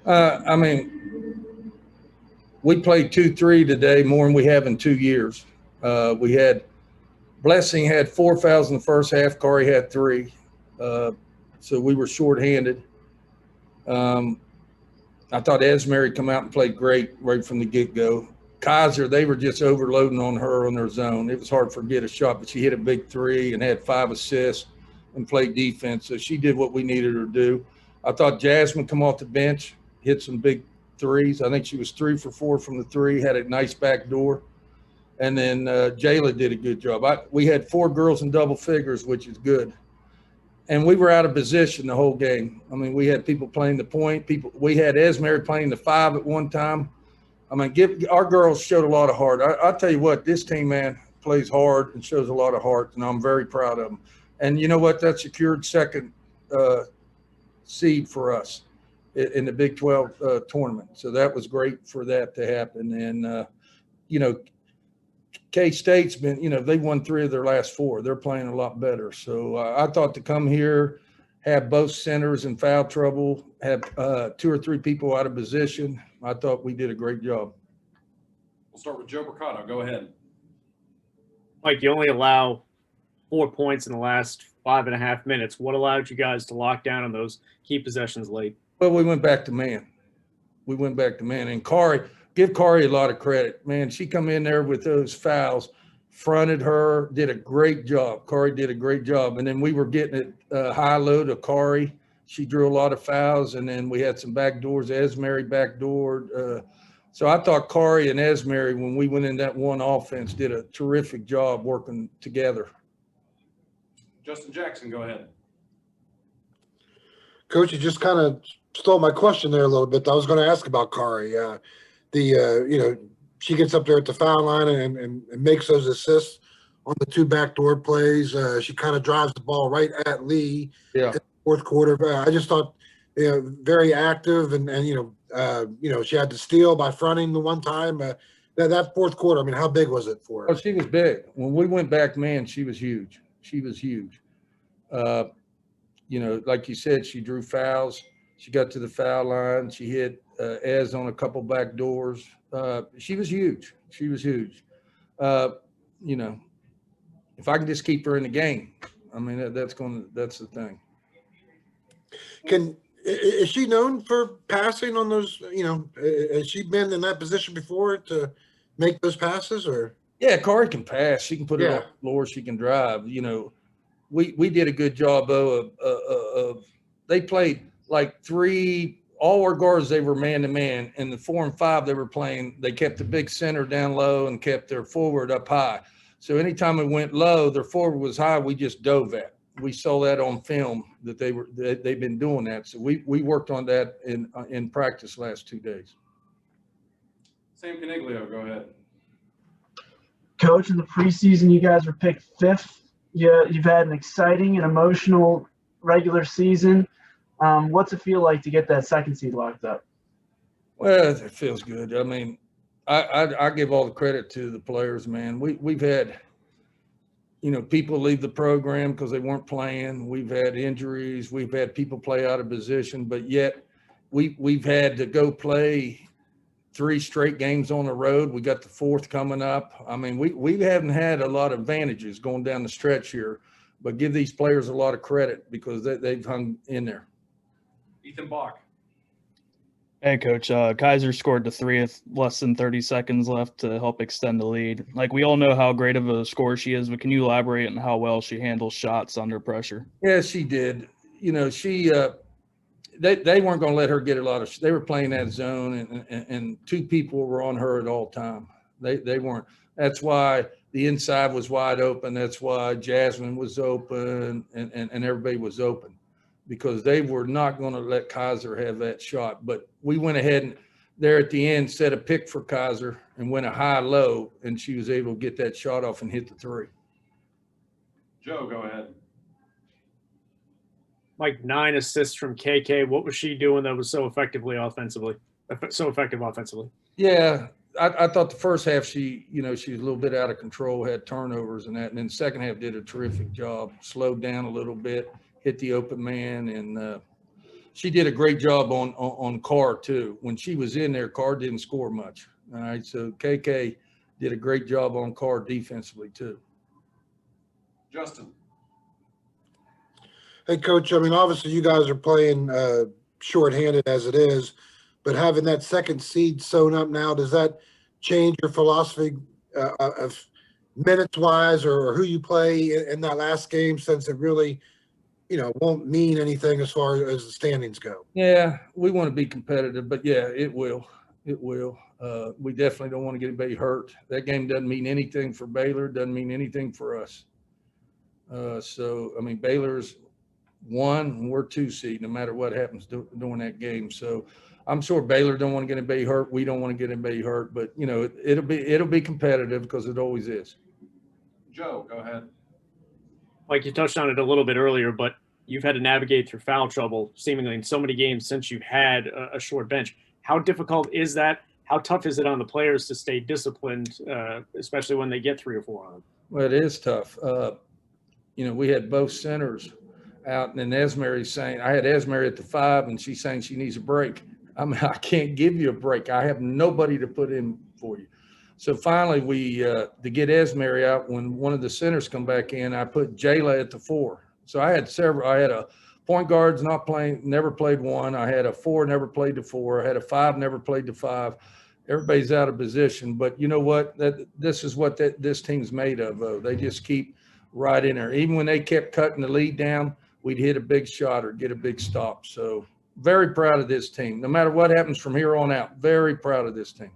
I mean, we played 2-3 today, more than we have in 2 years. We had Blessing had 4 fouls in the first half. Carey had 3. So we were shorthanded. I thought Esmery come out and played great right from the get-go. Kaiser, they were just overloading on her on their zone. It was hard to get a shot, but she hit a big 3 and had 5 assists and played defense. So she did what we needed her to do. I thought Jasmine come off the bench, hit some big 3s. I think she was 3 for 4 from the 3, had a nice back door. And then Jayla did a good job. We had 4 girls in double figures, which is good. And we were out of position the whole game. I mean, we had people playing the point. We had Esmery playing the 5 at one time. I mean, our girls showed a lot of heart. I'll tell you what, this team, man, plays hard and shows a lot of heart, and I'm very proud of them. And you know what? That secured second seed for us in the Big 12 tournament. So that was great for that to happen. And, K-State's been, they won 3 of their last 4. They're playing a lot better. So I thought to come here, have both centers in foul trouble, have 2 or 3 people out of position, I thought we did a great job. We'll start with Joe Mercado. Go ahead. Mike, you only allow 4 points in the last 5.5 minutes. What allowed you guys to lock down on those key possessions late? Well, we went back to man. And Carey, give Carey a lot of credit. Man, she come in there with those fouls, fronted her, did a great job. Carey did a great job. And then we were getting it high-low to Carey. She drew a lot of fouls, and then we had some back doors. Esmery backdoored. So I thought Carey and Esmery, when we went in that one offense, did a terrific job working together. Justin Jackson, go ahead. Coach, you just kind of stole my question there a little bit. I was going to ask about Carey. She gets up there at the foul line and makes those assists on the 2 backdoor plays. She kind of drives the ball right at Lee in the fourth quarter. I just thought, very active and she had to steal by fronting the one time. That fourth quarter, I mean, how big was it for her? Oh, she was big. When we went back, man, she was huge. Like you said, she drew fouls. She got to the foul line. She hit Ez on a couple back doors. She was huge. If I can just keep her in the game, I mean, that's the thing. Is she known for passing on those, has she been in that position before to make those passes or? Yeah, Carey can pass. She can put it on the floor. She can drive. We did a good job, though, of they played like 3 – all our guards, they were man-to-man. And the 4 and 5 they were playing, they kept the big center down low and kept their forward up high. So anytime we went low, their forward was high, we just dove at. We saw that on film that they've been doing that. So we worked on that in practice last 2 days. Sam Caniglio, go ahead. Coach, in the preseason, you guys were picked 5th. You've had an exciting and emotional regular season. What's it feel like to get that 2nd seed locked up? Well, it feels good. I mean, I give all the credit to the players, man. We've had, people leave the program because they weren't playing. We've had injuries. We've had people play out of position, but yet we've had to go play 3 straight games on the road. We got the 4th coming up. I mean, we haven't had a lot of advantages going down the stretch here, but give these players a lot of credit because they've hung in there. Ethan Bach. Hey, Coach. Kaiser scored the 3 with less than 30 seconds left to help extend the lead. Like, we all know how great of a scorer she is, but can you elaborate on how well she handles shots under pressure? Yeah, she did. She they weren't going to let her get a lot of – they were playing that zone, and 2 people were on her at all time. They weren't – that's why the inside was wide open. That's why Jasmine was open and everybody was open, because they were not going to let Kaiser have that shot. But we went ahead and there at the end set a pick for Kaiser and went a high-low, and she was able to get that shot off and hit the 3. Joe, go ahead. Mike, 9 assists from KK. What was she doing that was so effective offensively? Yeah, I thought the first half she was a little bit out of control, had turnovers and that, and then the second half did a terrific job, slowed down a little bit, hit the open man, and she did a great job on Carr too. When she was in there, Carr didn't score much. All right, so KK did a great job on Carr defensively too. Justin. Hey, Coach, I mean, obviously you guys are playing shorthanded as it is, but having that second seed sewn up now, does that change your philosophy of minutes-wise or who you play in that last game, since it really, won't mean anything as far as the standings go? Yeah, we want to be competitive, but yeah, it will. It will. We definitely don't want to get anybody hurt. That game doesn't mean anything for Baylor, doesn't mean anything for us. So, I mean, Baylor's 1 and we're 2 seed, no matter what happens during that game. So I'm sure Baylor don't want to get anybody hurt. We don't want to get anybody hurt, but it'll be competitive because it always is. Joe, go ahead. Mike, you touched on it a little bit earlier, but you've had to navigate through foul trouble seemingly in so many games since you've had a short bench. How difficult is that? How tough is it on the players to stay disciplined, especially when they get 3 or 4 on them? Well, it is tough. We had both centers out, and then Esmery's saying, I had Esmery at the 5, and she's saying she needs a break. I mean, I can't give you a break. I have nobody to put in for you. So finally, to get Esmery out, when one of the centers come back in, I put Jayla at the 4. So I had a point guards not playing, never played 1. I had a 4, never played the 4. I had a 5, never played the 5. Everybody's out of position. But you know what? This is what this team's made of, though. They just keep right in there. Even when they kept cutting the lead down, we'd hit a big shot or get a big stop. So very proud of this team. No matter what happens from here on out, very proud of this team.